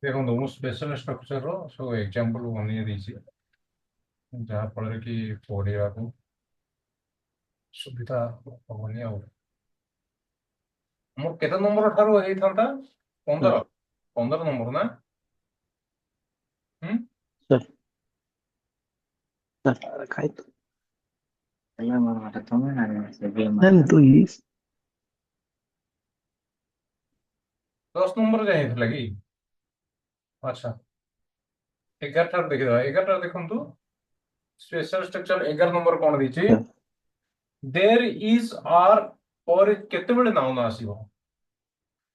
ଦେଖନ୍ତୁ ମୁଁ ସ୍ପେଶାଲ ଷ୍ଟ୍ରକ୍ଚରର ସବୁ ଏକ୍ଜାମ୍ପଲ ବନେଇ ଦେଇଛି ଯାହା ଫଳରେ କି ପଢିବାକୁ ସୁବିଧା ହବନି ଆଉ। ମୋର କେତେ ନମ୍ବର ଠାରୁ ହେଇଥାନ୍ତା? सर 15। 15 ନମ୍ବର ନା? ହୁଁ। सर सर खाई तो ಎಲ್ಲ ಮಾಡ್ತಮ್ಮ ನಾನು ಸೆವೆ ನಾನು ତୁ ଇସ୍ 10 ନମ୍ବର ଯାଏ ହେଇଥିଲା କି? ଆଚ୍ଛା, 11 ଠାରୁ ଦେଖିଦେବା। 11 ଠାରୁ ଦେଖନ୍ତୁ, ସ୍ପେଶାଲ ଷ୍ଟ୍ରକ୍ଚର 11 ନମ୍ବର କଣ ଦେଇଛି? ଦେର୍ ଇଜ୍ ଆର୍ ପରେ କେତେବେଳେ ନାଉନ ଆସିବ?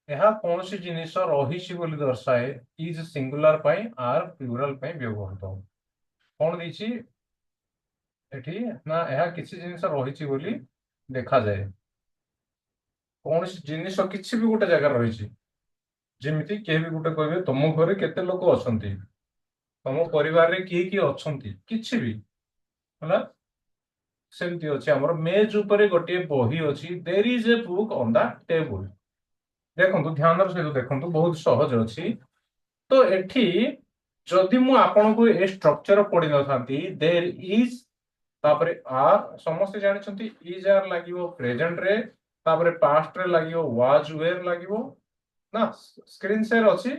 ଏହା କୌଣସି ଜିନିଷ ରହିଛି ବୋଲି ଦର୍ଶାଏ। ଇଜ୍ ସିଙ୍ଗୁଲାର ପାଇଁ, ଆର୍ ପ୍ଲୁରାଲ ପାଇଁ ବ୍ୟବହୃତ। କଣ ଦେଇଛି ଏଠି ନା ଏହା କିଛି ଜିନିଷ ରହିଛି ବୋଲି ଦେଖାଯାଏ। କୌଣସି ଜିନିଷ କିଛି ବି ଗୋଟେ ଜାଗାରେ ରହିଛି, ଯେମିତି କେହି ବି ଗୋଟେ କହିବେ ତମ ଘରେ କେତେ ଲୋକ ଅଛନ୍ତି, ତମ ପରିବାରରେ କିଏ କିଏ ଅଛନ୍ତି, କିଛି ବି ହେଲା। ସେମିତି ଅଛି ଆମର ମେଜ ଉପରେ ଗୋଟିଏ ବହି ଅଛି। There is a book on the table. ଦେଖନ୍ତୁ ଧ୍ୟାନର ସହିତ ଦେଖନ୍ତୁ, ବହୁତ ସହଜ ଅଛି। ତ ଏଠି ଯଦି ମୁଁ ଆପଣଙ୍କୁ ଏ ଷ୍ଟ୍ରକ୍ଚର ପଢିନଥାନ୍ତି, ଦେର୍ ଇଜ ତାପରେ ଆର୍ ସମସ୍ତେ ଜାଣିଛନ୍ତି ଇଜ ଆର୍ ଲାଗିବ ପ୍ରେଜେଣ୍ଟ ରେ, ତାପରେ ପାଷ୍ଟ ରେ ଲାଗିବ ୱାଜ ୱେର ଲାଗିବ ନା, ସ୍କ୍ରିନ ସେୟାର ଅଛି।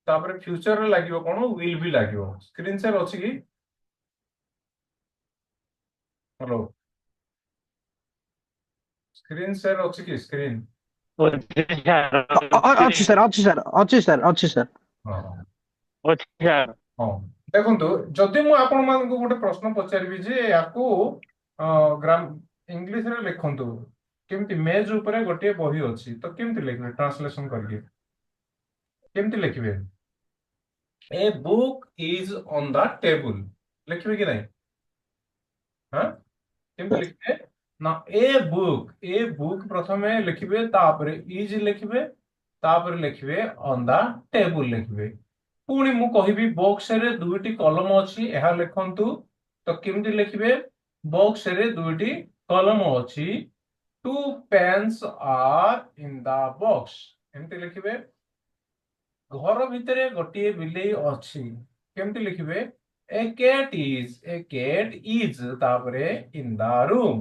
ତାପରେ ଫ୍ୟୁଚର ରେ ଲାଗିବ କଣ, ୱିଲ ବି ଲାଗିବ। ସ୍କ୍ରିନ ସେୟାର ଅଛି କି? ହ୍ୟାଲୋ, ସ୍କ୍ରିନ ସେୟାର ଅଛି କି? ସ୍କ୍ରିନ ଅଛି ସାର୍ ଅଛି ସାର୍ ଅଛି ସାର୍ ଅଛି ସାର୍ ଅଛି ସାର୍ ହଁ ଅଛି ସାର୍। ହଁ। ଦେଖନ୍ତୁ, ଯଦି ମୁଁ ଆପଣ ମାନଙ୍କୁ ଗୋଟେ ପ୍ରଶ୍ନ ପଚାରିବି ଯେ ୟାକୁ ଗ୍ରାମ ଇଂଲିଶରେ ଲେଖନ୍ତୁ, କେମିତି ମେଜ ଉପରେ ଗୋଟିଏ ବହି ଅଛି, ତ କେମିତି ଲେଖିବେ ଟ୍ରାନ୍ସଲେସନ କରିକି? କେମିତି ଲେଖିବେ? ଏ book is on the table ଲେଖିବେ କି ନାହିଁ? ହଁ, କେମିତି ଲେଖିବେ ନା ଏ ବୁକ୍ ପ୍ରଥମେ ଲେଖିବେ, ତାପରେ ଇଜ ଲେଖିବେ, ତାପରେ ଲେଖିବେ ଅନ୍ ଦ ଟେବୁଲ ଲେଖିବେ। ପୁଣି ମୁଁ କହିବି ବକ୍ସରେ ଦୁଇଟି କଲମ ଅଛି, ଏହା ଲେଖନ୍ତୁ। ତ କେମିତି ଲେଖିବେ? ବକ୍ସରେ ଦୁଇଟି କଲମ ଅଛି, two pens are in the box, ଏମିତି ଲେଖିବେ। ଘର ଭିତରେ ଗୋଟିଏ ବିଲେଇ ଅଛି, କେମିତି ଲେଖିବେ? ଏ କେଟ୍ ଇଜ୍ ତାପରେ ଇନ୍ ଦ ରୁମ୍,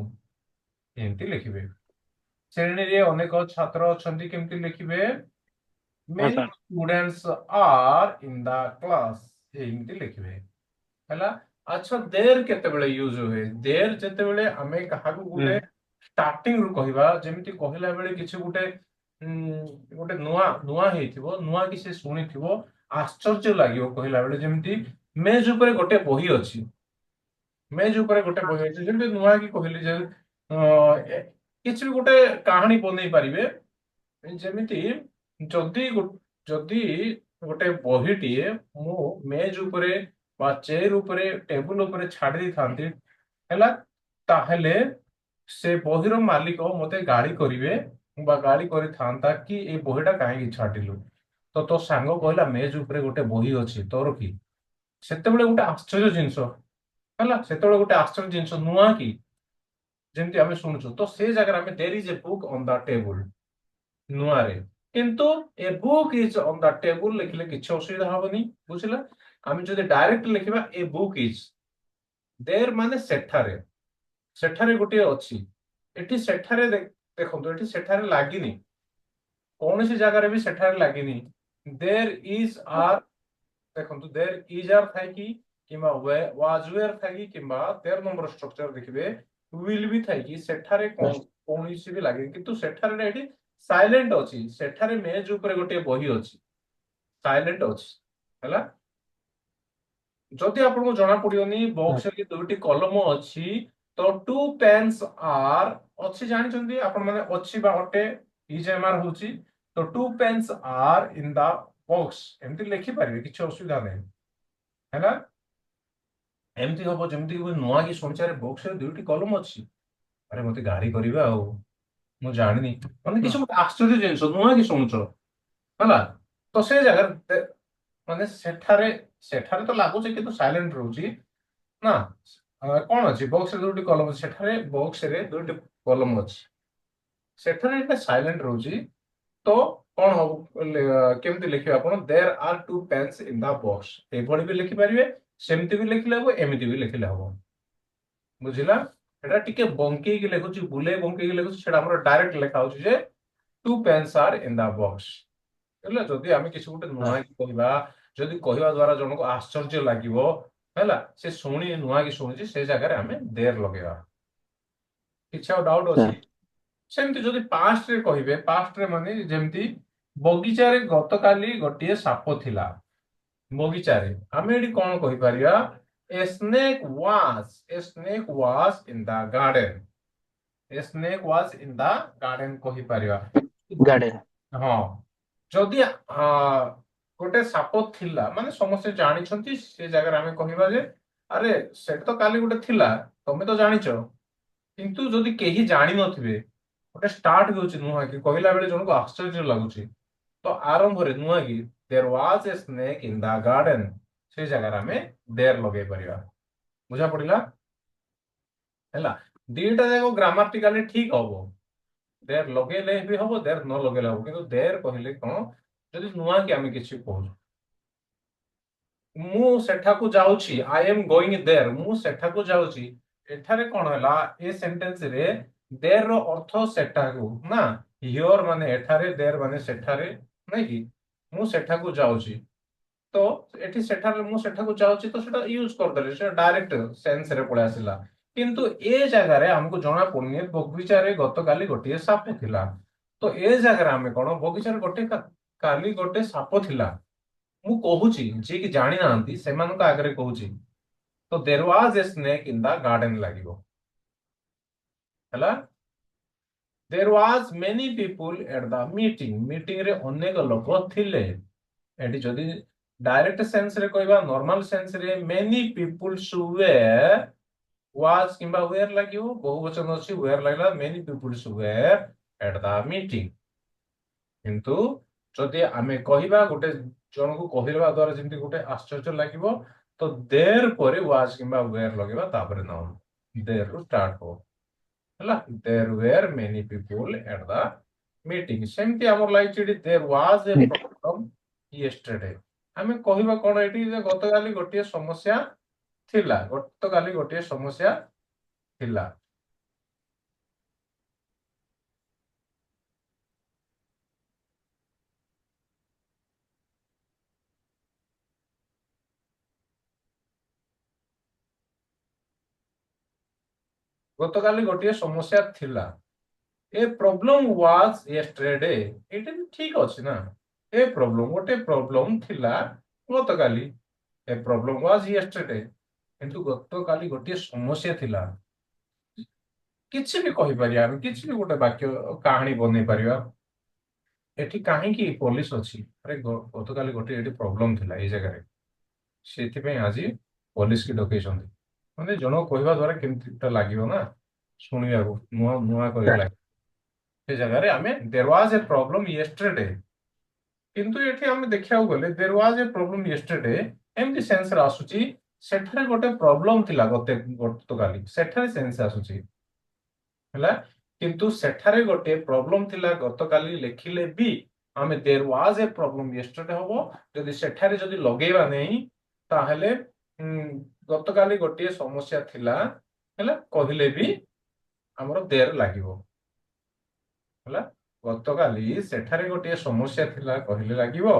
ଏମିତି ଲେଖିବେ। ଶ୍ରେଣୀରେ ଅନେକ ଛାତ୍ର ଅଛନ୍ତି, କେମିତି ଲେଖିବେ? ହଁ many sir. students are in the class, ଏମିତି ଲେଖିବେ ହେଲା। ଆଚ୍ଛା, ଦେର କେତେବେଳେ ୟୁଜ ହୁଏ? ଦେର ଯେତେବେଳେ ଆମେ କାହାକୁ ଗୋଟେ ଷ୍ଟାର୍ଟିଂ ରୁ କହିବା, ଯେମିତି କହିଲା ବେଳେ କିଛି ଗୋଟେ ଗୋଟେ ନୂଆ ନୂଆ ହେଇଥିବ, ନୂଆ କି ସେ ଶୁଣିଥିବ, ଆଶ୍ଚର୍ଯ୍ୟ ଲାଗିବ କହିଲା ବେଳେ। ଯେମିତି ମେଜ ଉପରେ ଗୋଟେ ବହି ଅଛି, ମେଜ ଉପରେ ଗୋଟେ ବହି ଅଛି, ଯେମିତି ନୂଆ କି କହିଲି ଯେ କିଛି ବି ଗୋଟେ କାହାଣୀ ବନେଇ ପାରିବେ। ଯେମିତି ଯଦି ଯଦି ଗୋଟେ ବହିଟିଏ ମୁଁ ମେଜ ଉପରେ ବା ଚେୟାର ଉପରେ ଟେବୁଲ ଉପରେ ଛାଡି ଦେଇଥାନ୍ତି ହେଲା, ତାହେଲେ ସେ ବହିର ମାଲିକ ମତେ ଗାଳି କରିବେ ବା ଗାଳି କରିଥାନ୍ତା କି ଏଇ ବହିଟା କାହିଁକି ଛାଡିଲୁ। ତ ତୋ ସାଙ୍ଗ କହିଲା ମେଜ ଉପରେ ଗୋଟେ ବହି ଅଛି, ତୋର କି? ସେତେବେଳେ ଗୋଟେ ଆଶ୍ଚର୍ଯ୍ୟ ଜିନିଷ ହେଲା, ସେତେବେଳେ ଗୋଟେ ଆଶ୍ଚର୍ଯ୍ୟ ଜିନିଷ ନୂଆ କି, ଯେମିତି ଆମେ ଶୁଣୁଛୁ। ତ ସେ ଜାଗାରେ ଆମେ there is a book on the table ନୂଆରେ, କିନ୍ତୁ a book is on the table ଲେଖିଲେ କିଛି ଅସୁବିଧା ହବନି, ବୁଝିଲା। ଆମେ ଯଦି ଡାଇରେକ୍ଟ ଲେଖିବା ଏ ବୁକ୍ ଇଜ, ଦେର ମାନେ ସେଠାରେ, ସେଠାରେ ଗୋଟିଏ ଅଛି। ଏଠି ସେଠାରେ ଦେଖନ୍ତୁ, ଏଠି ସେଠାରେ ଲାଗିନି, କୌଣସି ଜାଗାରେ ବି ସେଠାରେ ଲାଗିନି। ଦେର ଇଜ ଆର୍, ଦେଖନ୍ତୁ ଦେର ଇଜ ଆର୍ ଥାଇକି କିମ୍ବା ୱାଜ ୱେର ଥାଇକି କିମ୍ବା 13 ନମ୍ବର ଷ୍ଟ୍ରକ୍ଚର ଦେଖିବେ ୱିଲ ବି ଥାଇକି ସେଠାରେ କୌଣସି ବି ଲାଗେନି, କିନ୍ତୁ ସେଠାରେ ଏଠି ସାଇଲେଣ୍ଟ ଅଛି। ସେଠାରେ ମେଜ ଉପରେ ଗୋଟିଏ ବହି ଅଛି, ସାଇଲେଣ୍ଟ ଅଛି ହେଲା। ଯଦି ଆପଣଙ୍କୁ ଜଣା ପଡିବନି ବକ୍ସରେ ଦୁଇଟି କଲମ ଅଛି, ତ ଟୁ ପେନ୍ସ ଆର୍ ଅଛି, ଜାଣିଛନ୍ତି ଆପଣ ମାନେ ଅଛି ବା ଅଟେ, ଇଜଏମଆର ହଉଛି। ତ two pens are in the box, ଏମିତି ଲେଖିପାରିବେ, କିଛି ଅସୁବିଧା ନାହିଁ ହେଲା। ଏମିତି ହବ ଯେମିତି କି ନୂଆ କି ଶୁଣିଚାରେ ବକ୍ସରେ ଦୁଇଟି କଲମ ଅଛି, ଆରେ ମତେ ଗାଳି କରିବେ ଆଉ, ମୁଁ ଜାଣିନି, ମାନେ କିଛି ଗୋଟେ ଆଶ୍ଚର୍ଯ୍ୟ ଜିନିଷ ନୂଆ କି ଶୁଣୁଛ ହେଲା। ତ ସେ ଜାଗାରେ ମାନେ ସେଠାରେ ସେଠାରେ ତ ଲାଗୁଛି କିନ୍ତୁ ସାଇଲେଣ୍ଟ ରହୁଛି ନା। କଣ ଅଛି ବକ୍ସରେ ଦୁଇଟି କଲମ ଅଛି, ସେଠାରେ ବକ୍ସରେ ଦୁଇଟି କଲମ ଅଛି, ସେଠାରେ ଏଟା ସାଇଲେଣ୍ଟ ରହୁଛି। ତ कौन हो केमती लिखिबे आपण there are two pens in the box एभଳି भी लिखि परिबे सेमती भी लिखिले हबो एमिति भी लिखिले हबो बुझिला एटा टिके बंकेई कि लिखुची बुले बंकेई कि लिखुची सेटा हमर डायरेक्ट लिखा होची जे two pens are in the box ହେଲା ଯଦି ଆମେ କିଛି ଗୋଟେ ନୂଆ କି କହିବା ଯଦି କହିବା ଦ୍ୱାରା ଜଣକୁ ଆଶ୍ଚର୍ଯ୍ୟ ଲାଗିବ ହେଲା ସେ ଶୁଣି ନୂଆ କି ଶୁଣିଛି ସେ ଜାଗାରେ ଆମେ ଦେର ଲଗେଇବା କିଛି ଆଉ ଡାଉଟ ଅଛି ସେମିତି ଯଦି ପାଷ୍ଟ ରେ କହିବେ ପାଷ୍ଟ ରେ ମାନେ ଯେମିତି ବଗିଚାରେ ଗତକାଲି ଗୋଟିଏ ସାପ ଥିଲା ବଗିଚାରେ ଆମେ ଏଠି କଣ କହିପାରିବା a snake was in the garden କହିପାରିବା ଗାର୍ଡେନ ହଁ ଯଦି ଗୋଟେ ସାପ ଥିଲା ମାନେ ସମସ୍ତେ ଜାଣିଛନ୍ତି ସେ ଜାଗାରେ ଆମେ କହିବା ଯେ ଆରେ ସେଟା ତ କାଲି ଗୋଟେ ଥିଲା ତମେ ତ ଜାଣିଛ କିନ୍ତୁ ଯଦି କେହି ଜାଣିନଥିବେ ଗୋଟେ ଷ୍ଟାର୍ଟ ହେଉଛି ନୁହଁ କି କହିଲା ବେଳେ ଜଣକୁ ଆଶ୍ଚର୍ଯ୍ୟ ଲାଗୁଛି ତ ଆରମ୍ଭରେ ନୁହଁ କି there was a snake in the garden ସେଇ ଜାଗାରେ ଆମେ ଦେର ଲଗେଇ ପାରିବା ବୁଝା ପଡିଲା ହେଲା ଦିଟା ଯାକ ଗ୍ରାମାଟିକାଲି ଠିକ ହବ ଦେର ଲଗେଇଲେ ବି ହବ ଦେର ନ ଲଗେଇଲେ ହବ କିନ୍ତୁ ଦେର କହିଲେ କଣ ଯଦି ନୂଆ କି ଆମେ କିଛି କହୁଛୁ ମୁଁ ସେଠାକୁ ଯାଉଛି ଆଇ ଏମ୍ ଗୋଇଂ ଦେର ମୁଁ ସେଠାକୁ ଯାଉଛି ଏଠାରେ କଣ ହେଲା ଏ ସେଣ୍ଟେନ୍ସ ରେ ଦେର ର ଅର୍ଥ ସେଠାକୁ ନା ହିଅର ମାନେ ଏଠାରେ ଦେର ମାନେ ସେଠାରେ ନାଇଁ କି ମୁଁ ସେଠାକୁ ଯାଉଛି ତ ଏଠି ସେଠାରେ ମୁଁ ସେଠାକୁ ଯାଉଛି ତ ସେଟା ୟୁଜ କରିଦେଲେ ସେଟା ଡାଇରେକ୍ଟ ସେନ୍ସ ରେ ପଳେଇ ଆସିଲା କିନ୍ତୁ ଏ ଜାଗାରେ ଆମକୁ ଜଣା ପଡୁନି ବଗିଚାରେ ଗତକାଲି ଗୋଟିଏ ସାପ ଥିଲା ତ ଏ ଜାଗାରେ ଆମେ କଣ ବଗିଚାରେ କାଲି ଗୋଟେ ସାପ ଥିଲା ମୁଁ କହୁଛି ଯିଏ କି ଜାଣିନାହାନ୍ତି ସେମାନଙ୍କ ଆଗରେ କହୁଛି ତ there was a snake in the garden ଲାଗିବ ହେଲା ଦେର ୱାଜ ମେନି ପିପୁଲ ଏଟ ଦ ମିଟିଂ ରେ ଅନେକ ଲୋକ ଥିଲେ ଏଠି ଯଦି डायरेक्ट सेंस रे कहबा नॉर्मल सेंस रे मेनी पीपुल्स वेयर वाज किंबा वेयर लागियो बहुवचन अछि वेयर लागला many peoples were at the meeting किंतु जदि आमे कहबा गोटे जनकु कहबा द्वारा जेंति गोटे आश्चर्य लागिवो तो देयर परे वाज किंबा वेयर लगेबा तापरे नाउन देयर रु स्टार्ट हो हला there were many people at the meeting सेमति हमर लाइक चिडी there was a problem yesterday ଆମେ କହିବା କଣ ଏଠି ଯେ ଗତକାଲି ଗୋଟିଏ ସମସ୍ୟା ଥିଲା ଗତକାଲି ଗୋଟିଏ ସମସ୍ୟା ଥିଲା ଗତକାଲି ଗୋଟିଏ ସମସ୍ୟା ଥିଲା ए प्रॉब्लम वाज यस्टरडे एटा भी ठीक अछि ना ए प्रॉब्लम गोटे प्रॉब्लम थिला गतकाली ए प्रॉब्लम वाज यस्टरडे किंतु गतकाली गोटे समस्या थिला किछि भी कहि परिया किछि भी गोटे वाक्य कहानी बनै परिया एठी काहे की पुलिस अछि अरे गतकाली गोटे एठी प्रॉब्लम थिला ए जगह रे सेथि पे आजि पुलिस की डकेछन माने जनो कहबा द्वारा केमतिटा लागियो ना सुनिया को नुआ नुआ कहि लाग से जगह रे हमें there was a problem yesterday किंतु एठी हम देखियाउ गले there was a problem yesterday एमती सेंस रे आसुची सेठारे गोटे प्रॉब्लम थिला गतकाली सेठारे सेंस आसुची हला किंतु सेठारे गोटे प्रॉब्लम थिला गतकाली लेखिले भी हमें there was a problem yesterday हबो जदि सेठारे जदि लगेबा नहीं ताहले गतकाली गोटे समस्या थिला हला कहिले भी हमरो देर लागिवो हला गतकाली सेठारे गोटे समस्या थिला कहिले लागिवो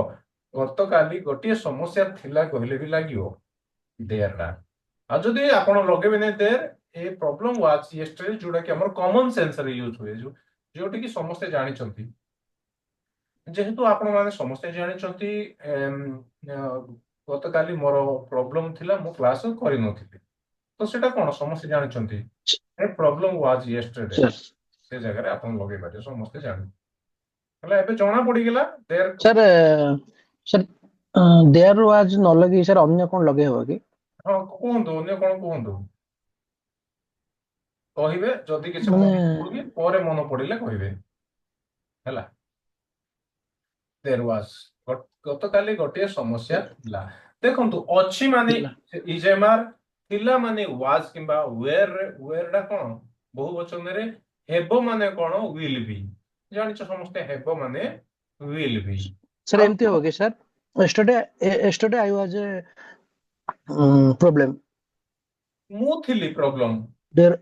गतकाली गोटे समस्या थिला कहिले भी लागिवो देर रा आ जदि आपण लगेबे ने देर ए प्रॉब्लम वाज यस्टरडे जोडा कि हमर कॉमन सेंस रे यूज हुए जोटी कि समस्त जानि छथि जेहेतु आपण माने समस्त जानि छथि गतकाली मोर प्रॉब्लम थिला मो क्लास करि नथिली तो सेटा कोन समस्त जानि छथि ए प्रॉब्लम वाज यस्टरडे से जगह रे आपण लगे बाटे समस्त जानि हला एबे जणा पड़ी गेला देर सर सर देयर वाज न लगे सर अन्य कोन लगे हो कि हां कोहंदो अन्य कोन कोहंदो कहिबे जदि किछ माने मन पड़ुनी परे मन पड़िले कहिबे हला देयर वाज गतकाली गोटे समस्या थिला देखंतु अछि माने इजेमार थिला माने वाज किंबा वेयर डा कोन बहुवचन रे हेबो माने कोन विल बी जानिछ समस्त हेबो माने will be सर ଆଉ एमती हो गया sir yesterday I was a problem ମୁଁ ଥିଲି ପ୍ରୋବ୍ଲେମ there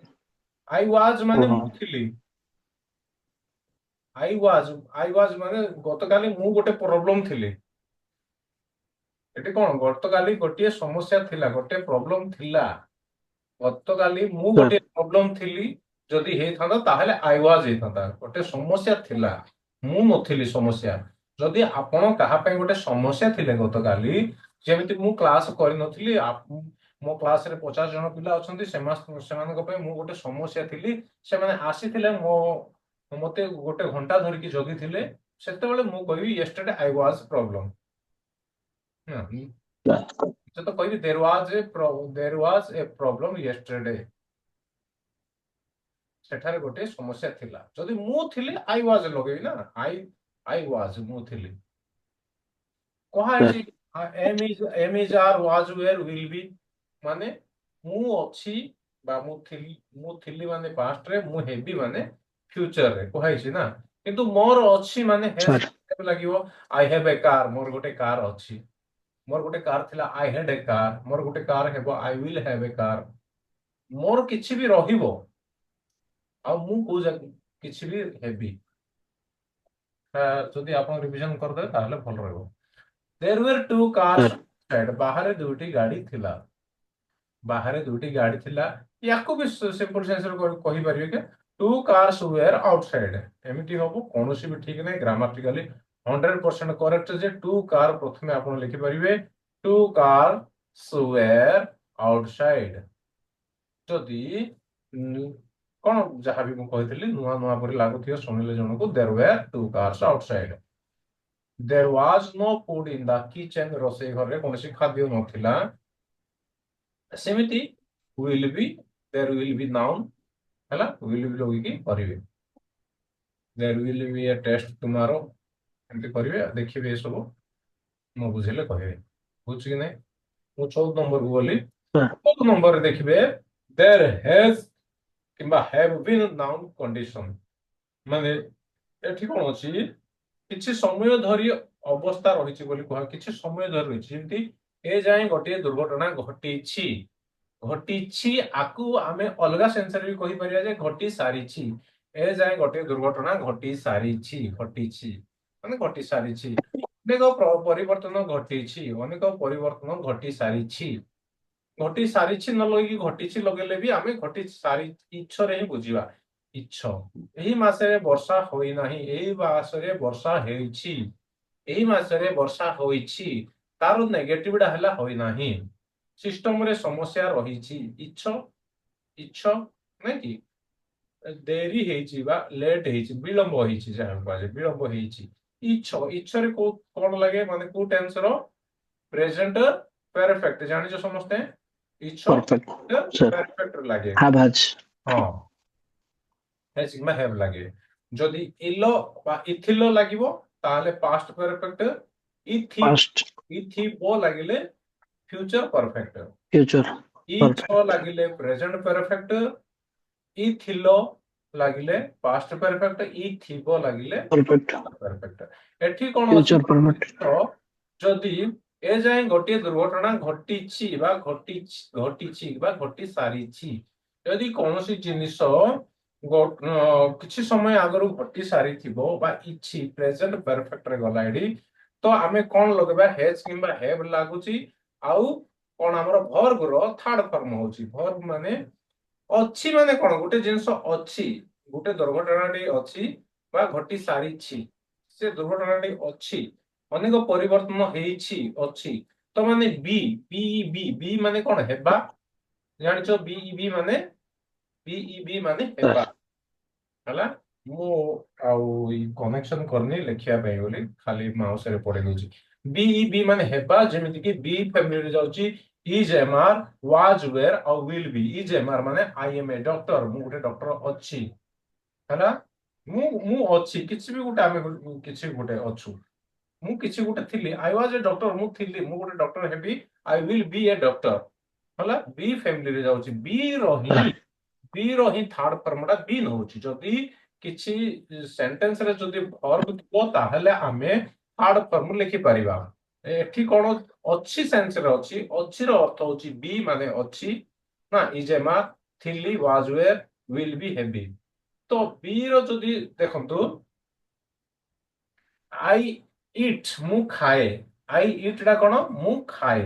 I was ମାନେ हाँ ମୁଁ ଥିଲି I was ମାନେ ଗତକାଲି ମୁଁ ଗୋଟେ ପ୍ରୋବ୍ଲେମ ଥିଲି ଏଠି କଣ ଗତକାଲି ଗୋଟିଏ ସମସ୍ୟା ଥିଲା ଗୋଟେ ପ୍ରୋବ୍ଲେମ ଥିଲା ଗତକାଲି ମୁଁ सर ଗୋଟିଏ ପ୍ରୋବ୍ଲେମ ଥିଲି ଯଦି ହେଇଥାନ୍ତା ତାହେଲେ ଆଇ ୱାଜ ହେଇଥାନ୍ତା ଗୋଟେ ସମସ୍ୟା ଥିଲା ମୁଁ ନଥିଲି ସମସ୍ୟା ଯଦି ଆପଣ କାହା ପାଇଁ ଗୋଟେ ସମସ୍ୟା ଥିଲେ ଗତକାଲି ଯେମିତି ମୁଁ କ୍ଲାସ କରିନଥିଲି ମୋ କ୍ଲାସରେ 50 ଜଣ ପିଲା ଅଛନ୍ତି ସେମାନଙ୍କ ପାଇଁ ମୁଁ ଗୋଟେ ସମସ୍ୟା ଥିଲି ସେମାନେ ଆସିଥିଲେ ମତେ ଗୋଟେ ଘଣ୍ଟା ଧରିକି ଜଗିଥିଲେ ସେତେବେଳେ ମୁଁ କହିବି ୟେଷ୍ଟରଡେ ଆଇ ୱାଜ ପ୍ରୋବ୍ଲେମ ସେ ତ କହିବି there was a problem yesterday ସେଠାରେ ଗୋଟେ ସମସ୍ୟା ଥିଲା ଯଦି ମୁଁ ଥିଲି ଆଇ ୱାଜ ଲଗେଇବି ନା ଆଇ ୱାଜ ମୁଁ ଥିଲି sir କୁହାହେଇଛି am is are was were will be ମାନେ ମୁଁ ଅଛି ବା ମୁଁ ଥିଲି ମାନେ past ରେ ମୁଁ ହେବି ମାନେ future ରେ କୁହାହେଇଛି ନା କିନ୍ତୁ ମୋର ଅଛି ମାନେ सर has ଲାଗିବ ଆଇ ହ୍ୟାଭ୍ ଏ କାର ମୋର ଗୋଟେ କାର ଅଛି ମୋର ଗୋଟେ କାର ଥିଲା ଆଇ ହ୍ୟାଡ୍ ଏ କାର ମୋର ଗୋଟେ କାର ହେବ I will have A car ମୋର କିଛି ବି ରହିବ ଆଉ ମୁଁ କୋଉ କିଛି ବି ହେବି ଯଦି ଆପଣ ରିଭିଜନ କରିଦେବେ ତାହେଲେ ଭଲ ରହିବ there were two cars sir outside ବାହାରେ ଦୁଇଟି ଗାଡି ଥିଲା ବାହାରେ ଦୁଇଟି ଗାଡି ଥିଲା ୟାକୁ ବି ସିମ୍ପଲ ସେନ୍ସରେ କହିପାରିବେ କି two cars were outside ଏମିତି ହବ କୌଣସି ବି ଠିକ ନାହିଁ ଗ୍ରାମାଟିକାଲି 100% କରେକ୍ଟ ଯେ two car ପ୍ରଥମେ ଆପଣ ଲେଖିପାରିବେ two cars were outside ଯଦି କଣ ଯାହାବି ମୁଁ କହିଥିଲି ନୂଆ ନୂଆ ପରି ଲାଗୁଥିବ ଶୁଣିଲେ ଜଣକୁ there were two cars outside there was no food in the kitchen ରୋଷେଇ ଘରରେ କୌଣସି ଖାଦ୍ୟ ନଥିଲା ସେମିତି will be there will be noun ହେଲା will be ଲଗେଇକି କରିବେ there will be a test tomorrow ଏମିତି କରିବେ ଦେଖିବେ ଏସବୁ ମୁଁ ବୁଝିଲେ କହିବେ ବୁଝୁଛି କି ନାହିଁ ମୁଁ 14 ନମ୍ବରକୁ ଗଲି सर 14 ନମ୍ବରରେ ଦେଖିବେ there has କିମ୍ବା have been noun condition ମାନେ ଏଠି କଣ ଅଛି କିଛି ସମୟ ଧରି ଅବସ୍ଥା ରହିଛି ବୋଲି କୁହା କିଛି ସମୟ ଧରି ରହିଛି ଯେମିତି ଏ ଯାଏଁ ଗୋଟିଏ ଦୁର୍ଘଟଣା ଘଟିଛି ଆକୁ ଆମେ ଅଲଗା ସେନ୍ସରେ ବି କହିପାରିବା ଯେ ଘଟି ସାରିଛି ଏ ଯାଏଁ ଗୋଟିଏ ଦୁର୍ଘଟଣା ଘଟିଛି ମାନେ ଘଟି ସାରିଛି ଅନେକ ପରିବର୍ତ୍ତନ ଘଟିଛି ଅନେକ ପରିବର୍ତ୍ତନ ଘଟି ସାରିଛି ନ ଲଗେଇକି ଘଟିଛି ଲଗେଇଲେ ବି ଆମେ ଘଟି ଇଚ୍ଛରେ ହିଁ ବୁଝିବା ଇଚ୍ଛ ଏହି ମାସରେ ବର୍ଷା ହୋଇନାହିଁ ଏହି ମାସରେ ବର୍ଷା ହେଉଛି ଏହି ମାସରେ ବର୍ଷା ହୋଇଛି ତାର ନେଗେଟିଭଟା ହେଲା ହୋଇନାହିଁ ସିଷ୍ଟମରେ ସମସ୍ୟା ରହିଛି ଇଚ୍ଛ ନାଇଁ କି ଡେରି ହେଇଛି ବା ଲେଟ୍ ହେଇଛି ବିଳମ୍ବ ହେଇଛି ଯାହା କୁହାଯାଏ ବିଳମ୍ବ ହେଇଛି ଇଚ୍ଛରେ କଣ ଲାଗେ ମାନେ କୋଉ ଟେନ୍ସର ପ୍ରେଜେଣ୍ଟ ପରଫେକ୍ଟ ଜାଣିଛ ସମସ୍ତେ ଇଚ୍ଛ परफेक्ट सर ପରଫେକ୍ଟ ଲାଗେ have has ହଁ ହେଜ୍ କିମ୍ବା ହେଭ୍ ଲାଗେ ଯଦି ଇଲ ବା ଇଥିଲ ଲାଗିବ ତାହେଲେ ପାଷ୍ଟ ପରଫେକ୍ଟ past ଇଥିବ ଲାଗିଲେ ଫ୍ୟୁଚର ପରଫେକ୍ଟ future ଇଛ perfect ଲାଗିଲେ ପ୍ରେଜେଣ୍ଟ ପରଫେକ୍ଟ ଇଥିଲ ଲାଗିଲେ ପାଷ୍ଟ ପରଫେକ୍ଟ ଇଥିବ ଲାଗିଲେ perfect ପରଫେକ୍ଟ ଏଠି କଣ ଅଛି future perfect ଯଦି ଏ ଯାଏଁ ଗୋଟିଏ ଦୁର୍ଘଟଣା ଘଟିଛି ବା ଘଟି ସାରିଛି ଯଦି କୌଣସି ଜିନିଷ କିଛି ସମୟ ଆଗରୁ ଘଟି ସାରିଥିବ ବା ଇଛି ପ୍ରେଜେଣ୍ଟ ପରଫେକ୍ଟରେ ଗଲା ଏଠି ତ ଆମେ କଣ ଲଗେଇବା ହେଜ୍ କିମ୍ବା ହେଭ୍ ଲାଗୁଛି ଆଉ କଣ ଆମର ଭର୍ବର ଥାର୍ଡ ଫର୍ମ ହଉଛି ଭର୍ବ ମାନେ ଅଛି ମାନେ କଣ ଗୋଟେ ଜିନିଷ ଅଛି ଗୋଟେ ଦୁର୍ଘଟଣାଟି ଅଛି ବା ଘଟି ସାରିଛି ସେ ଦୁର୍ଘଟଣାଟି ଅଛି ଅନେକ ପରିବର୍ତ୍ତନ ହେଇଛି ଅଛି ତ ମାନେ ବି ମାନେ କଣ ହେବା ଜାଣିଛ ବିଇ ବି ମାନେ ହେବା ହେଲା ମୁଁ ଆଉ କନେକ୍ସନ କରିନି ଲେଖିବା ପାଇଁ ବୋଲି ଖାଲି ମାଉସରେ ପଢେଇ ଦଉଛି ବିଇ ମାନେ ହେବା ଯେମିତି କି ବି ଫ୍ୟାମିଲିରେ ଯାଉଛି ଇଜ ଏମଆର ୱାଜ ୱେର ଆଉ ୱିଲ୍ ବି ଇଜ ଏମଆର ମାନେ ଆଇ ଏମ୍ ଏ ଡକ୍ଟର ମୁଁ ଗୋଟେ ଡକ୍ଟର ଅଛି ହେଲା ମୁଁ ଅଛି କିଛି ବି ଗୋଟେ ଆମେ କିଛି ଗୋଟେ ଅଛୁ ମୁଁ କିଛି ଗୋଟେ ଥିଲି ଆଇ ୱାଜ ଏ ଡକ୍ଟର ମୁଁ ଥିଲି ମୁଁ ଗୋଟେ ଡକ୍ଟର ହେବି I will be A doctor ହେଲା ବି ଫ୍ୟାମିଲିରେ ଯାଉଛି ବି ର ହିଁ ଥାର୍ଡ ଫର୍ମଟା ବିନ୍ ହଉଛି ଯଦି କିଛି ସେଣ୍ଟେନ୍ସ ରେ ଯଦି ଭର୍ବ ଥିବ ତାହେଲେ ଆମେ ଥାର୍ଡ ଫର୍ମ ଲେଖି ପାରିବା। ଏଠି କଣ ଅଛି ସେନ୍ସ ରେ ଅଛି, ଅଛିର ଅର୍ଥ ହଉଛି ବି ମାନେ ଅଛି ନା, ଇଜ ଏମ୍ ଆର୍, ଥିଲି, ୱାଜ ୱେର, ୱିଲ୍ ବି, ହେବି। ତ ବି ର ଯଦି ଦେଖନ୍ତୁ ଆଇ ଇଟ୍ ମୁଁ ଖାଏ, ଆଇ ଇଟ୍ ଟା କଣ ମୁଁ ଖାଏ,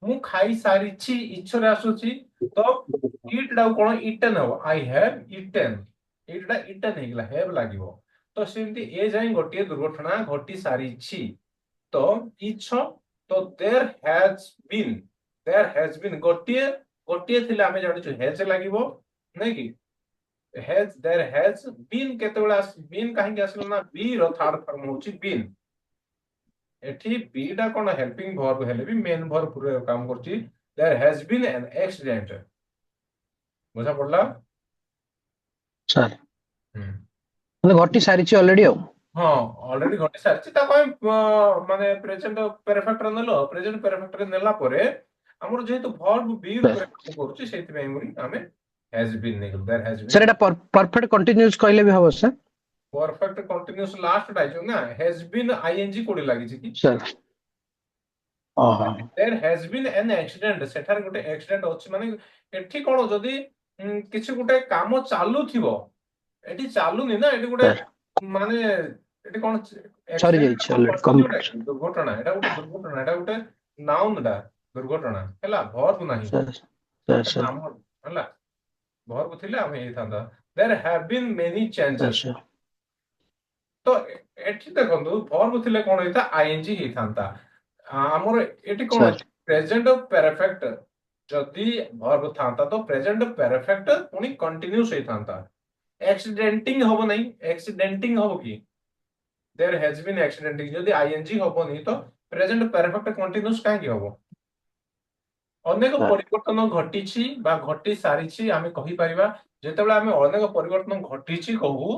ମୁଁ ଖାଇ ସାରିଛି ଇଚ୍ଛରେ ଆସୁଛି, ତ ଇଟ୍ ଟାକୁ କଣ ଇଟେନ୍ ହବ, ଆଇ ହ୍ୟାଭ୍ ଇଟେନ୍, ଏଇଟା ଇଟେନ୍ ହେଇଗଲା, ହ୍ୟାଭ୍ ଲାଗିବ। ତ ସେମିତି ଏ ଯାଇ ଗୋଟିଏ ଦୁର୍ଘଟଣା ଘଟି ସାରିଛି, ତ ଇଚ୍ଛ, ତ ଦେର୍ ହ୍ୟାଜ୍ ବିନ୍ ଗୋଟିଏ ଗୋଟିଏ ଥିଲେ ଆମେ ଜାଣିଛୁ ହେଜ୍ ଲାଗିବ ନାଇଁ କି, ଦେର୍ ହ୍ୟାଜ୍ ବିନ୍ କେତେବେଳେ ବିନ୍ କାହିଁକି ଆସିଲା ନା ବି ର ଥାର୍ଡ ଫର୍ମ ହଉଛି ବିନ୍। ଏଠି ବି ଟା କଣ ହେଲ୍ପିଂ ଭର୍ବ ହେଲେ ବି ମେନ୍ ଭର୍ବ ପୁରା କାମ କରୁଛି। ଦେयर हैज बीन एन एक्सीडेंट, ବୁଝା ପଡିଲା? ସାର୍ ହୁଁ। ମାନେ ଘଟି ସାରିଛି ଅଲରେଡି ଆଉ। ହଁ ଅଲରେଡି ଘଟି ସାରିଛି, ତାକୁ ଆମେ ମାନେ ପ୍ରେଜେଣ୍ଟ ପରଫେକ୍ଟ ରେ ନେଲ, ପ୍ରେଜେଣ୍ଟ ପରଫେକ୍ଟ ରେ ନେଲା ପରେ ଆମର ଯେହେତୁ ଭର୍ବ ବି ଉପରେ କାମ କରୁଛି ସେଇଥିପାଇଁ ବୋଲି ଆମେ हैज बीन ନେଇଗଲୁ। देयर हैज ସାର୍ बीन ଏଟା ପରଫେକ୍ଟ କଣ୍ଟିନ୍ୟୁଅସ୍ କହିଲେ ବି ହବ ସାର୍? परफेक्ट कंटीन्यूअस लास्ट टा जो ना हैज बीन आईएनजी कोडी लागिଛି କି ସାର୍ ଓହୋ there has been an accident, ସେଠାରେ ଗୋଟେ एक्सीडेंट ଅଛି ମାନେ ଏଠି କଣ ଯଦି କିଛି ଗୋଟେ କାମ ଚାଲୁଥିବ, ଏଠି ଚାଲୁନି ନା, ଏଠି ଗୋଟେ ସାର୍ ମାନେ ଏଠି କଣ ସରି एक्सीडेंट ଯାଇଛି ଅଲରେଡି କରିଛି ଗୋଟେ ଦୁର୍ଘଟଣା, ଏଟା ଗୋଟେ ଦୁର୍ଘଟଣା, ଏଟା ଗୋଟେ ନାଉନ୍ ଟା ଦୁର୍ଘଟଣା ହେଲା, ଭର୍ବ ନାହିଁ ସାର୍ ସାର୍ ସାର୍ ନାମ ହେଲା। ଭର୍ବ ଥିଲେ ଆମେ ହେଇଥାନ୍ତା there have been many changes. ଆଚ୍ଛା ତ ଏଠି ଦେଖନ୍ତୁ ଭର୍ବ ଥିଲେ କଣ ହେଇଥା ଆଇଏନଜି ହେଇଥାନ୍ତା। ଆମର ଏଠି କଣ ସାର୍ ଅଛି ପ୍ରେଜେଣ୍ଟ ପରଫେକ୍ଟ, ଯଦି ଭର୍ବ ଥାନ୍ତା ତ ପ୍ରେଜେଣ୍ଟ ପରଫେକ୍ଟ ପୁଣି କଣ୍ଟିନ୍ୟୁଅସ୍ ହେଇଥାନ୍ତା, एक्सीडेंटिंग ହବ ନାହିଁ, एक्सीडेंटिंग ହବ କି देयर हैज बीन एक्सीडेंटिंग, ଯଦି आईएनजी ହବନି ତ ପ୍ରେଜେଣ୍ଟ ପରଫେକ୍ଟ କଣ୍ଟିନ୍ୟୁଅସ୍ କାହିଁକି ହବ? ଅନେକ ସାର୍ ପରିବର୍ତ୍ତନ ଘଟିଛି ବା ଘଟି ସାରିଛି ଆମେ କହିପାରିବା। ଯେତେବେଳେ ଆମେ ଅନେକ ପରିବର୍ତ୍ତନ ଘଟିଛି କହୁ,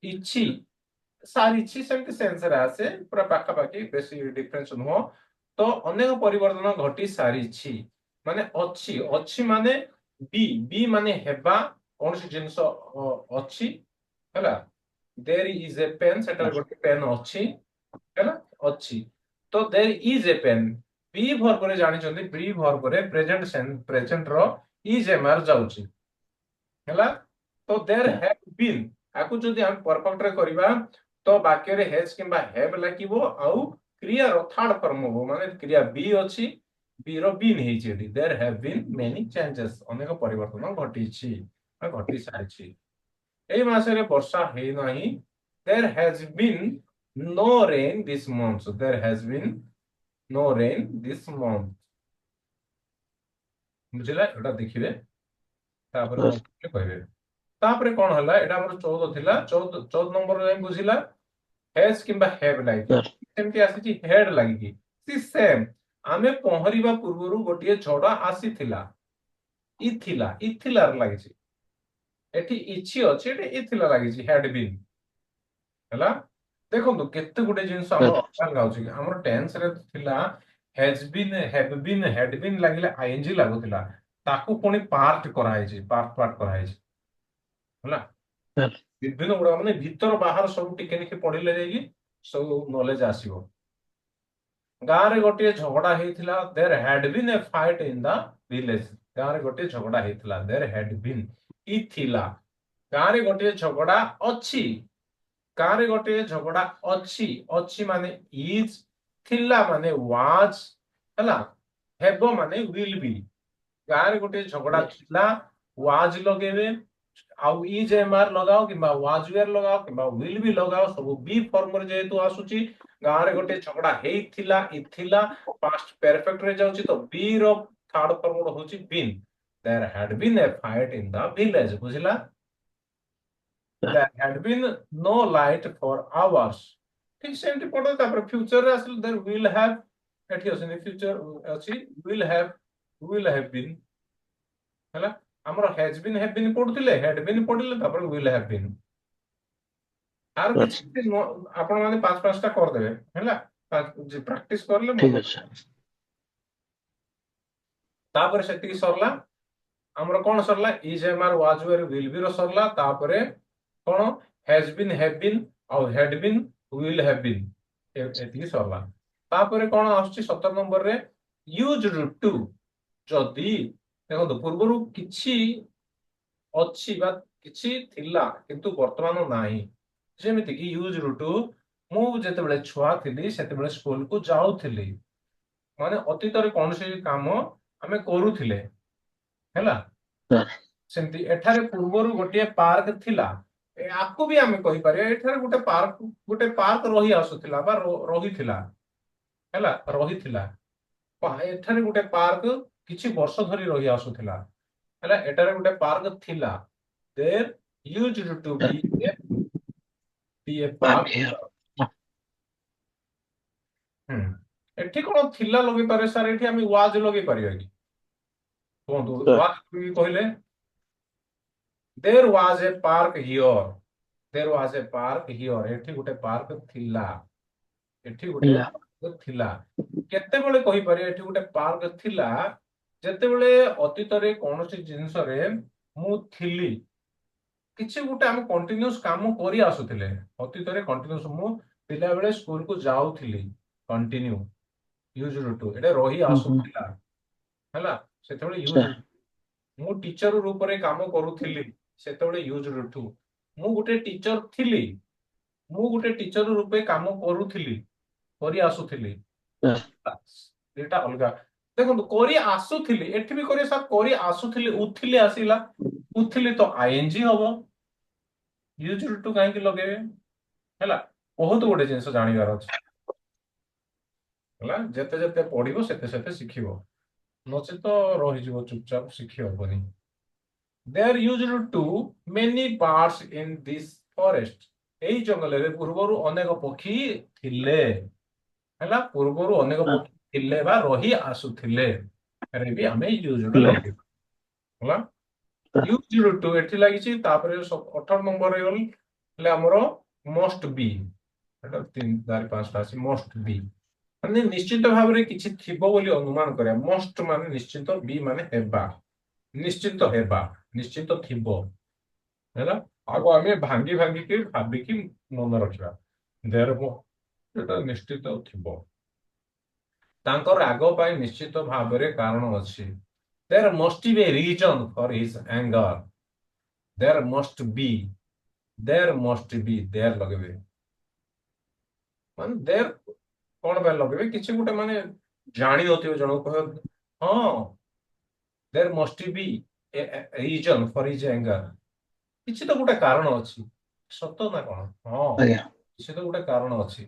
ଇଛି ସାରିଛି ସେମିତି ସେନ୍ସରେ ଆସେ, ପୁରା ପାଖାପାଖି, ବେଶୀ ଡିଫରେନ୍ସ ନୁହଁ। ତ ଅନେକ ପରିବର୍ତ୍ତନ ଘଟି ସାରିଛି ମାନେ ଅଛି, ଅଛି ମାନେ ବି ମାନେ ହେବା, କୌଣସି ଜିନିଷ ଅଛି ହେଲା। देयर इज ए पेन, ସେଟାରେ ସାର୍ ଗୋଟେ ପେନ୍ ଅଛି ହେଲା, ଅଛି। ତ there is a pen, be verb ରେ ଜାଣିଛନ୍ତି बी ଭର୍ବ ରେ ପ୍ରେଜେଣ୍ଟ ର ଇଜ ଏମଆର ଯାଉଛି ହେଲା। ତ देयर ସାର୍ हैव बीन, ଆକୁ ଯଦି ଆମେ ପରଫେକ୍ଟ ରେ କରିବା ତ ବାକ୍ୟରେ ହେଜ୍ କିମ୍ବା ହେଭ୍ ଲାଗିବ, ଆଉ କ୍ରିୟାର ଥାର୍ଡ ଫର୍ମ ହବ, ମାନେ କ୍ରିୟା ବି ଅଛି, ବି ର ବିନ୍ ହେଇଛି ଏଠି। There have been many changes, ଅନେକ ପରିବର୍ତ୍ତନ ଘଟିଛି ବା ଘଟି ସାରିଛି। এই ମାସରେ ବର୍ଷା ହେଇନାହିଁ, there has been no rain this month, there has been no rain this month, ବୁଝିଲା? ଏଟା ଦେଖିବେ ତାପରେ ସାର୍ କଣ କହିବେ। ତାପରେ କଣ ହେଲା, ଏଟା ଆମର 14 ଥିଲା, 14 ନମ୍ବର ଯାଇ ବୁଝିଲା हैज କିମ୍ବା हैव ଲାଗିକି, ସାର୍ ସେମିତି ଆସିଛି ହେଡ୍ ଲାଗିକି। ସି ସେମ୍, ଆମେ ପହଁରିବା ପୂର୍ବରୁ ଗୋଟିଏ ଝଡ଼ ଆସିଥିଲା, ଇଥିଲାର ଲାଗିଛି, ଏଠି ଇଛି ଅଛି, ଏଠି ଇଥିଲା ଲାଗିଛି, ହ୍ୟାଡ୍ ବିନ୍ ହେଲା। ଦେଖନ୍ତୁ କେତେ ଗୁଟେ ଜିନିଷ ଆମର ସାର୍ ଅଲଗା ଅଲଗା ଅଛି। ଆମର ଟେନ୍ସ ରେ ଥିଲା has been, have been, had been ଲାଗିଲେ ଆଇଏନଜି ଲାଗୁଥିଲା, ତାକୁ ପୁଣି ପାର୍ଟ କରାହେଇଛି, ପାର୍ଟ କରାହେଇଛି ହେଲା। ସାର୍ ବିଭିନ୍ନ ଗୁଡା ମାନେ ଭିତର ବାହାର ସବୁ ଟିକେ ଟିକେ ପଢିଲେ ଯାଇକି ସବୁ ନଲେଜ ଆସିବ। ଗାଁରେ ଗୋଟିଏ ଝଗଡା ହେଇଥିଲା, there had been a fight in the village, ଗାଁରେ ଗୋଟିଏ ଝଗଡା ହେଇଥିଲା, देयर हैड बीन ଇ ଥିଲା। ଗାଁରେ ଗୋଟିଏ ଝଗଡା ଅଛି, ଗାଁରେ ଗୋଟିଏ ଝଗଡା ଅଛି, ଅଛି ମାନେ ଇଜ, ଥିଲା ମାନେ ୱାଜ ହେଲା, ହେବ ମାନେ ୱିଲ୍ ବି। ଗାଁରେ ଗୋଟିଏ ଝଗଡା ଥିଲା, ୱାଜ ଲଗେଇବେ, ଆଉ ଇଜ ଏମଆର ଲଗାଅ କିମ୍ବା ୱାଜ ୱେର ଲଗାଅ କିମ୍ବା ୱିଲ୍ ବି ଲଗାଅ, ସବୁ ବି ଫର୍ମରେ ଯେହେତୁ ଆସୁଛି। ଗାଁରେ ଗୋଟେ ଝଗଡା ହେଇଥିଲା, ଇଥିଲା ପାଷ୍ଟ ପରଫେକ୍ଟ ରେ ଯାଉଛି, ତ ବି ର ଥାର୍ଡ ଫର୍ମ ହଉଛି been, there had been a fight in the village, ବୁଝିଲା? Sir there had been no light for hours, ठीक सेमती पढ़ो। तापर फ्यूचर रे आसल there will have, एठी अछि फ्यूचर अछि will have been ହେଲା। हमर has been have been पढुथिले, had been पढिले, तापर will have been। आर ସାର୍ किछि आपण माने पांच पांचटा कर देबे हैला, प्रैक्टिस करले ଠିକ मन। ଅଛି ସାର୍ तापर सेति सरला, हमर कोन सरला, is am are was were will be रो सरला। तापर कोन has been have been or had been will have been एतिकी सरला तापर कौन आସୁଛି 17 नंबर रे यूज्ड टू जदि देखो पूर्वरु किछि ଅଛି ବା କିଛି ଥିଲା କିନ୍ତୁ ବର୍ତ୍ତମାନ ନାହିଁ ଯେମିତି କି ୟୁଜ୍ड ଟୁ ମୁଁ ଯେତେବେଳେ ଛୁଆ ଥିଲି ସେତେବେଳେ ସ୍କୁଲକୁ ଯାଉଥିଲି ମାନେ ଅତୀତରେ କୌଣସି କାମ ଆମେ କରୁଥିଲେ ହେଲା ସାର୍ ସେମିତି ଏଠାରେ ପୂର୍ବରୁ ଗୋଟିଏ ପାର୍କ ଥିଲା ଆକୁ ବି ଆମେ କହିପାରିବା ଏଠାରେ ଗୋଟେ ପାର୍କ ରହି ଆସୁଥିଲା ବା ରହିଥିଲା ହେଲା ରହିଥିଲା ଏଠାରେ ଗୋଟେ ପାର୍କ କିଛି ବର୍ଷ ଧରି ରହି ଆସୁଥିଲା ହେଲା ଏଠାରେ ଗୋଟେ ପାର୍କ ଥିଲା there used to be a park ଏଠି କଣ ଥିଲା ଲଗେଇ ପାରେ ସାର୍ ଏଠି ଆମେ ୱାଜ ଲଗେଇ ପାରିବା କି କୁହନ୍ତୁ ୱାଜ କହିଲେ there was a park here there was a park here ଏଠି ଗୋଟେ ପାର୍କ ଥିଲା ଏଠି ଗୋଟେ ପାର୍କ ଥିଲା କେତେବେଳେ କହିପାରିବା ଏଠି ଗୋଟେ ପାର୍କ ଥିଲା ଯେତେବେଳେ ଅତୀତରେ କୌଣସି ଜିନିଷରେ ମୁଁ ଥିଲି କିଛି ଗୋଟେ ଆମେ କଣ୍ଟିନ୍ୟୁଅସ କାମ କରି ଆସୁଥିଲେ ଅତୀତରେ କଣ୍ଟିନ୍ୟୁଅସ ମୁଁ ପିଲାବେଳେ ସ୍କୁଲକୁ ଯାଉଥିଲି କଣ୍ଟିନ୍ୟୁ ୟୁଜ୍ଡ ଟୁ ଏଟା ରହି ଆସୁଥିଲା ହେଲା ସେତେବେଳେ ୟୁଜ୍ଡ ମୁଁ ଟିଚର ରୂପରେ କାମ କରୁଥିଲି ସେତେବେଳେ ୟୁଜ୍ଡ ଟୁ ମୁଁ ଗୋଟେ ଟିଚର ଥିଲି ମୁଁ ଗୋଟେ ଟିଚର ରୂପେ କାମ କରୁଥିଲି କରି ଆସୁଥିଲି ଏଟା ଅଲଗା ଦେଖନ୍ତୁ କରି ଆସୁଥିଲି ଏଠି ବି କରି ସାର୍ କରି ଆସୁଥିଲି ଉଥିଲି ଆସିଲା ଉଥିଲି ତ ଆଇଏନଜି ହବ ୟୁଜ୍ଡ ଟୁ କାହିଁକି ଲଗେଇବେ ହେଲା ବହୁତ ଗୋଟେ ଜିନିଷ ଜାଣିବାର ଅଛି ହେଲା ଯେତେ ଯେତେ ପଢିବ ସେତେ ସେତେ ଶିଖିବ ନଚେତ ରହିଯିବ ଚୁପଚାପ ଶିଖି ହବନି there used to many birds in this forest ଏଇ ଜଙ୍ଗଲରେ ପୂର୍ବରୁ ଅନେକ ପକ୍ଷୀ ଥିଲେ ହେଲା ପୂର୍ବରୁ ଅନେକ ପକ୍ଷୀ ଥିଲେ ବା ରହି ଆସୁଥିଲେ ଏରେ ବି ଆମେ ୟୁଜ୍ଡ ଲଗେଇବା ହେଲା ୟୁଜ୍ଡ ଟୁ ଏଠି ଲାଗିଛି ତାପରେ 18 ନମ୍ବର ହେଇଗଲି ହେଲେ ଆମର ମଷ୍ଟ ବି ଏଟା 3 4 5ଟା ଅଛି ମଷ୍ଟ ବି ମାନେ ନିଶ୍ଚିତ ଭାବରେ କିଛି ଥିବ ବୋଲି ଅନୁମାନ କରିବା ମଷ୍ଟ ମାନେ ନିଶ୍ଚିତ ବି ମାନେ ହେବା ନିଶ୍ଚିତ ଥିବ ହେଲା ଆଗ ଆମେ ଭାଙ୍ଗି ଭାଙ୍ଗିକି ଭାବିକି ମନେ ରଖିବା ଏଟା ନିଶ୍ଚିତ ଥିବ ତାଙ୍କର ରାଗ ପାଇଁ ନିଶ୍ଚିତ ଭାବରେ କାରଣ ଅଛି there must be a reason for his anger there must be there ଲଗେଇବେ ମାନେ there କଣ ପାଇଁ ଲଗେଇବେ କିଛି ଗୋଟେ ମାନେ ଜାଣି ନଥିବ ଜଣକୁ କହିବ ହଁ there must be a reason for his anger କିଛି ତ ଗୋଟେ କାରଣ ଅଛି ସତ ନା କଣ ହଁ କିଛି ତ ଗୋଟେ କାରଣ ଅଛି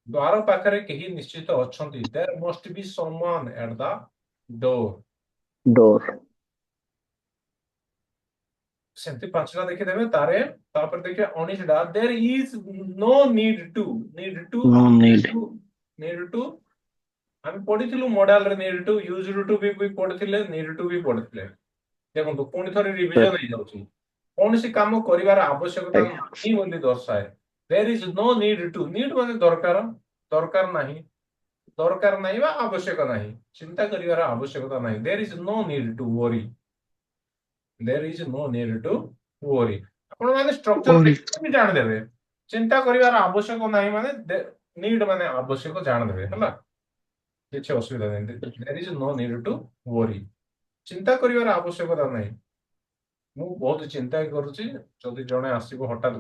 ଦ୍ୱାର ପାଖରେ କେହି ନିଶ୍ଚିତ ଅଛନ୍ତି there must be someone at the door ସେମିତି 5ଟା ଦେଖିଦେବେ ତାପରେ ଦେଖିବେ 19ଟା there is no need to ଆମେ ପଢିଥିଲୁ ମଡାଲରେ need to used to ବି ପଢିଥିଲେ need to ବି ପଢିଥିଲେ ଦେଖନ୍ତୁ ପୁଣି ଥରେ ରିଭିଜନ ହେଇଯାଉଛି କୌଣସି କାମ କରିବାର ଆବଶ୍ୟକତା ନାହିଁ ବୋଲି ଦର୍ଶାଏ there is no need to need ମାନେ ଦରକାର ନାହିଁ ବା ଆବଶ୍ୟକ ନାହିଁ ଚିନ୍ତା କରିବାର ଆବଶ୍ୟକତା ନାହିଁ there is no need to worry ଆପଣ ମାନେ ଷ୍ଟ୍ରକ୍ଚର ବି ଜାଣିଦେବେ ଚିନ୍ତା କରିବାର ଆବଶ୍ୟକ ନାହିଁ ମାନେ ନିଡ୍ ମାନେ ଆବଶ୍ୟକ ଜାଣିଦେବେ ହେଲା କିଛି ଅସୁବିଧା ନାହିଁ there is no need to worry ଚିନ୍ତା କରିବାର ଆବଶ୍ୟକତା ନାହିଁ ମୁଁ ବହୁତ ଚିନ୍ତା କରୁଛି ଯଦି ଜଣେ ଆସିବ ହଠାତ୍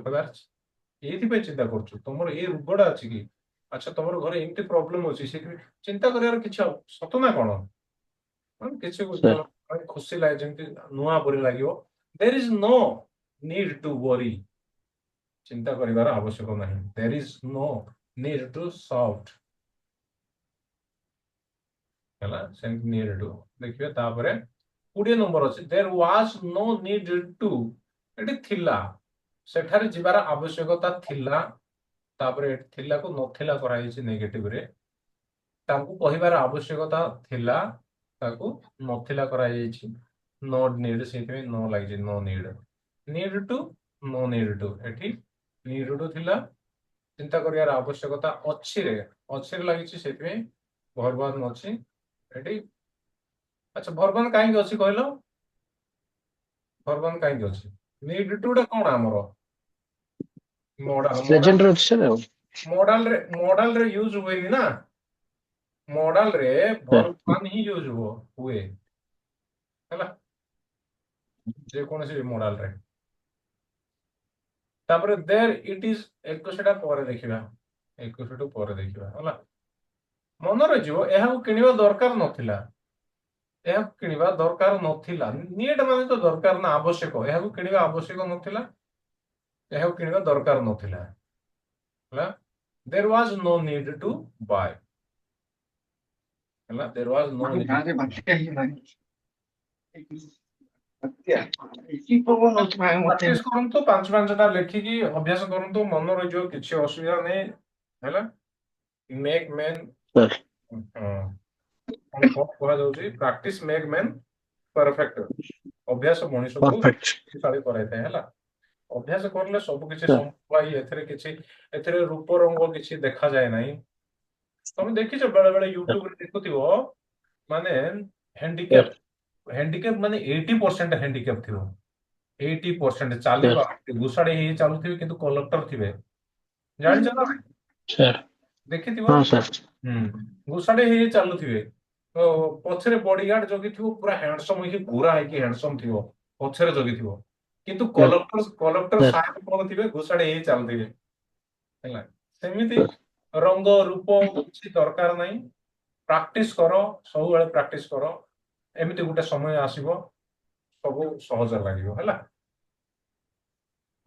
ଏଇଥିପାଇଁ ଚିନ୍ତା କରୁଛୁ ତମର ଏଇ ରୋଗଟା ଅଛି କି ଆଚ୍ଛା ତମର ଘରେ ଏମିତି ପ୍ରୋବ୍ଲେମ ଅଛି ସେଥିପାଇଁ ଚିନ୍ତା କରିବାର କିଛି ସତ ନା କଣ କିଛି ଖୁସି ଲାଗେ ଯେମିତି ନୂଆ ପରି ଲାଗିବ there is no need to worry ଚିନ୍ତା କରିବାର ଆବଶ୍ୟକ ନାହିଁ there is no need to shout ହେଲା ସେମିତି need to ଦେଖିବେ ତାପରେ 20 ନମ୍ବର ଅଛି there was no need to ଏଠି ଥିଲା ସେଠାରେ ଯିବାର ଆବଶ୍ୟକତା ଥିଲା ତାପରେ ଥିଲାକୁ ନଥିଲା କରାଯାଇଛି ନେଗେଟିଭରେ ତାଙ୍କୁ କହିବାର ଆବଶ୍ୟକତା ଥିଲା ତାକୁ ନଥିଲା କରାଯାଇଛି नो नीड ସେଇଥିପାଇଁ नो ଲାଗିଛି नो नीड ଏଠି need to ଥିଲା ଚିନ୍ତା କରିବାର ଆବଶ୍ୟକତା ଅଛିରେ ଲାଗିଛି ସେଇଥିପାଇଁ ଭର୍ବାନ ଅଛି ଏଠି ଆଚ୍ଛା ଭର୍ବାନ କାହିଁକି ଅଛି କହିଲ ଭର୍ବାନ କାହିଁକି ଅଛି need to ଟା କଣ ଆମର ମଡାଲ ପ୍ରେଜେଣ୍ଟରେ ଅଛି ସାର୍ ଆଉ ମଡାଲରେ ୟୁଜ ହୁଏନି ନା, ମଡାଲରେ ଭର୍ବ ୱାନ୍ ହିଁ ୟୁଜ ହୁଏ ହେଲା, ଯେକୌଣସି ମଡାଲରେ। ତାପରେ ଦେର ଇଟ ଇଜ 21ଟା ପରେ ଦେଖିବା, 21ଠୁ ପରେ ଦେଖିବା ହେଲା। ମନେ ରହିଯିବ ଏହାକୁ କିଣିବା ଦରକାର ନଥିଲା, ଏହାକୁ କିଣିବା ଦରକାର ନଥିଲା, ନିଡ୍ ମାନେ ତ ଦରକାର ନା, ଆବଶ୍ୟକ, ଏହାକୁ କିଣିବା ଆବଶ୍ୟକ ନଥିଲା, ଏହାକୁ କିଣିବା ଦରକାର ନଥିଲା ହେଲା। there was no need to buy ହେଲା, there was no need ଗାଁରେ ବାତ୍ୟା ହେଇଗଲାଣି। ବାତ୍ୟା କି ପବନ ହଉଛି ଭାଇ ମତେ। ପ୍ରାକ୍ଟିସ କରନ୍ତୁ, 5-5ଟା ଲେଖିକି ଅଭ୍ୟାସ କରନ୍ତୁ, ମନେ ରହିଯିବ, କିଛି ଅସୁବିଧା ନାହିଁ ହେଲା। Make man sir. କଣ କୁହାଯାଉଛି, ପ୍ରାକ୍ଟିସ ମେକ୍ ମ୍ୟାନ୍ ପରଫେକ୍ଟ, ଅଭ୍ୟାସ ମଣିଷକୁ ପରଫେକ୍ଟ ଶକ୍ତିଶାଳୀ କରାଇଥାଏ ହେଲା। ଅଭ୍ୟାସ କରିଲେ ସବୁ କିଛି ସାର୍। ସମ୍ଭବ ଭାଇ, ଏଥିରେ ରୂପ ରଙ୍ଗ କିଛି ଦେଖାଯାଏ ନାହିଁ। ତମେ ଦେଖିଛ ବେଳେ ବେଳେ ୟୁଟ୍ୟୁବରେ ଦେଖୁଥିବ, ମାନେ ହ୍ୟାଣ୍ଡିକ୍ୟାପ ମାନେ 80% ହ୍ୟାଣ୍ଡିକ୍ୟାପ ଥିବ, 80% ଚାଲିବା ଘୁଷାଡି ହେଇ ଚାଲୁଥିବେ କିନ୍ତୁ କଲେକ୍ଟର ଥିବେ, ଜାଣିଛ ନା ନାଇଁ? ସାର୍ ଦେଖିଥିବ। ହଁ ସାର୍। ଘୁଷାଡି ହେଇ ଚାଲୁଥିବେ, ତ ପଛରେ ବଡିଗାର୍ଡ ଜଗିଥିବ, ପୁରା ହ୍ୟାଣ୍ଡସମ ହେଇକି ଗୋରା ହେଇକି ହ୍ୟାଣ୍ଡସମ ଥିବ, ପଛରେ ଜଗିଥିବ, କିନ୍ତୁ କଲେକ୍ଟର ସାହେବ କଣ ଥିବେ, ଘୁଷାଡି ହେଇ ଚାଲୁଥିବେ ହେଲା। ସେମିତି ରଙ୍ଗ ରୂପ କିଛି ଦରକାର ନାହିଁ, ପ୍ରାକ୍ଟିସ କର, ସବୁବେଳେ ପ୍ରାକ୍ଟିସ କର, ଏମିତି ଗୋଟେ ସମୟ ଆସିବ ସବୁ ସହଜ ଲାଗିବ ହେଲା।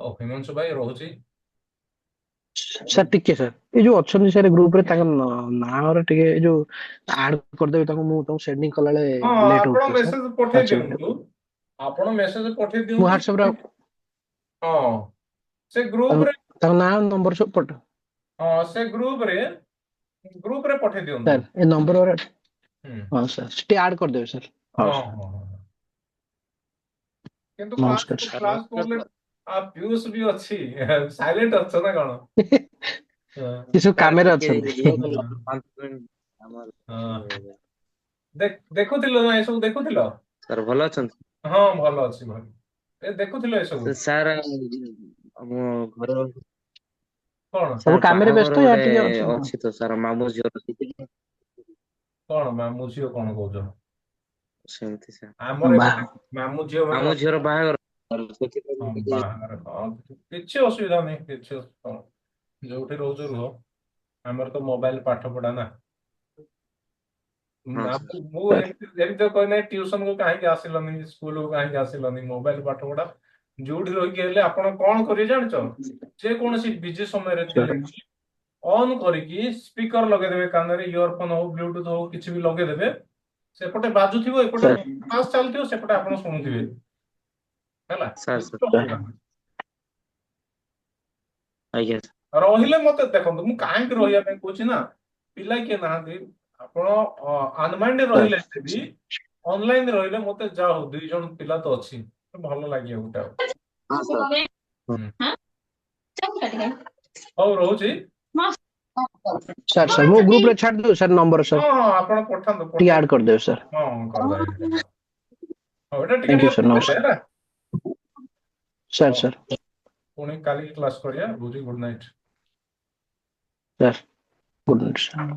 ହିମାଂଶୁ ଭାଇ ରହୁଛି। ସାର୍ ଟିକେ ସାର୍, ଏଇ ଯୋଉ ଅଛନ୍ତି ସାର୍ ଗ୍ରୁପରେ, ତାଙ୍କ ନାଁରେ ଟିକେ ଏଇ ଯୋଉ ଆଡ କରିଦେବେ ତାଙ୍କୁ, ମୁଁ ତାଙ୍କୁ ସେଣ୍ଡିଂ କଲାବେଳେ ହଁ, ଲେଟ୍ ଆପଣ ହଉଛି ସାର୍। ମେସେଜ ପଠେଇ ଦିଅନ୍ତୁ, ଆପଣ ମେସେଜ ପଠେଇ ମୁଁ ଦିଅନ୍ତୁ। ହ୍ୱାଟ୍ସଆପରେ ହଁ, ସେ ଗ୍ରୁପରେ, ତାଙ୍କ ନାଁ ନମ୍ବର ସବୁ ପଠା ହଁ ସେ ଗ୍ରୁପରେ ପଠେଇ ଦିଅନ୍ତୁ। ସାର୍, ଏ ନମ୍ବର ହୁଁ, ହଁ ସାର୍ ଟିକେ ଆଡ କରିଦେବେ ସାର୍। ହଁ ହଉ ହଁ ସାର୍, ହଁ। କିନ୍ତୁ ନମସ୍କାର ସାର୍। କ୍ଲାସ କଲେ ପିୟୁଷ ବି ଅଛି, ସାଇଲେଣ୍ଟ ଅଛ ନା କଣ? ସେ ସବୁ କାମରେ ଅଛନ୍ତି। ଦେଖୁଥିଲ ନା ଏସବୁ ଦେଖୁଥିଲ? ସାର୍ ଭଲ ଅଛନ୍ତି? ହଁ ଭଲ ଅଛି, ଭଲ। ଦେଖୁଥିଲ ଏସବୁ ସାର୍ ଆମ ଘର କଣ? ସବୁ ସାର୍ କାମରେ ବ୍ୟସ୍ତ, ବାହାଘର ୟା ଗୋଟେ ଟିକେ ଅଛନ୍ତି। ଅଛି ତ ସାର୍, ମାମୁଁ ଝିଅର କଣ ମାମୁଁ ଝିଅ କଣ କହୁଛ? ସେମିତି ସାର୍, ଆମର ବା ଏପଟେ ମାମୁଁ ଝିଅ ମାନେ ମାମୁଁ ଝିଅର ଅଛନ୍ତି। ବାହାଘର ହଁ, ବାହାଘର, ହଁ, କିଛି ଅସୁବିଧା ନାହିଁ, ଯୋଉଠି ରହୁଛ ରୁହ, ଆମର ତ ମୋବାଇଲ ପାଠ ପଢା ନା। ହଁ ସାର୍। ମୁଁ ଏମିତି କହିନାହିଁ ଟ୍ୟୁସନକୁ କାହିଁକି ଆସିଲନି, ସ୍କୁଲକୁ କାହିଁକି ଆସିଲନି, ମୋବାଇଲ ପାଠ ପଢା। ଯୋଉଠି ରହିକି ହେଲେ ଆପଣ କଣ କରିବେ ଜାଣିଛ, ଯେକୌଣସି ବିଜି ସମୟରେ ଥିଲେ ଅନ୍ କରିକି ସ୍ପିକର ଲଗେଇଦେବେ, କାନରେ ଇୟରଫୋନ ହଉ, ବ୍ଲୁଟୁଥ ହଉ, କିଛି ବି ଲଗେଇଦେବେ, ସେପଟେ ବାଜୁଥିବ, ଏପଟେ ସାର୍ କ୍ଲାସ୍ ଚାଲିଥିବ, ସେପଟେ ଆପଣ ଶୁଣୁଥିବେ ହେଲା। ସାର୍ କିଛି ସାର୍ ଅସୁବିଧା ନାହିଁ। ଆଜ୍ଞା ରହିଲେ ମତେ ଦେଖନ୍ତୁ, ମୁଁ କାହିଁକି ରହିବା ପାଇଁ କହୁଛି ନା, ପିଲା କିଏ ନାହାନ୍ତି, ଆପଣ ଅନମାଇଣ୍ଡ ରହିଲେ ବି ଅନଲାଇନ ରହିଲେ, ମତେ ଯାହା ହଉ 2 ଜଣ ପିଲା ତ ଅଛି, ଭଲ ଲାଗିବ ଗୋଟେ ଆଉ। ହଉ ରହୁଛି। ସାର୍ ସାର୍ ମୁଁ ଗ୍ରୁପରେ ଛାଡି ଦେଉଛି ସାର୍ ନମ୍ବର, ହଁ ସାର୍ ହଁ, ଆପଣ ପଠାନ୍ତୁ ଟିକେ ପଠାନ୍ତୁ। ଆଡ କରିଦେବେ ସାର୍। ହଁ କରିଦେବେ। ହଉ, ଏଇଟା ଟିକେ ଥ୍ୟାଙ୍କ ୟୁ ଟିକେ ସାର୍, ବୁଝିଦେବେ ନମସ୍କାର ହେଲା। ସାର୍। ହଉ, ସାର୍ ପୁଣି କାଲିକି କ୍ଲାସ୍ କରିବା। Good night. Sir good night sir.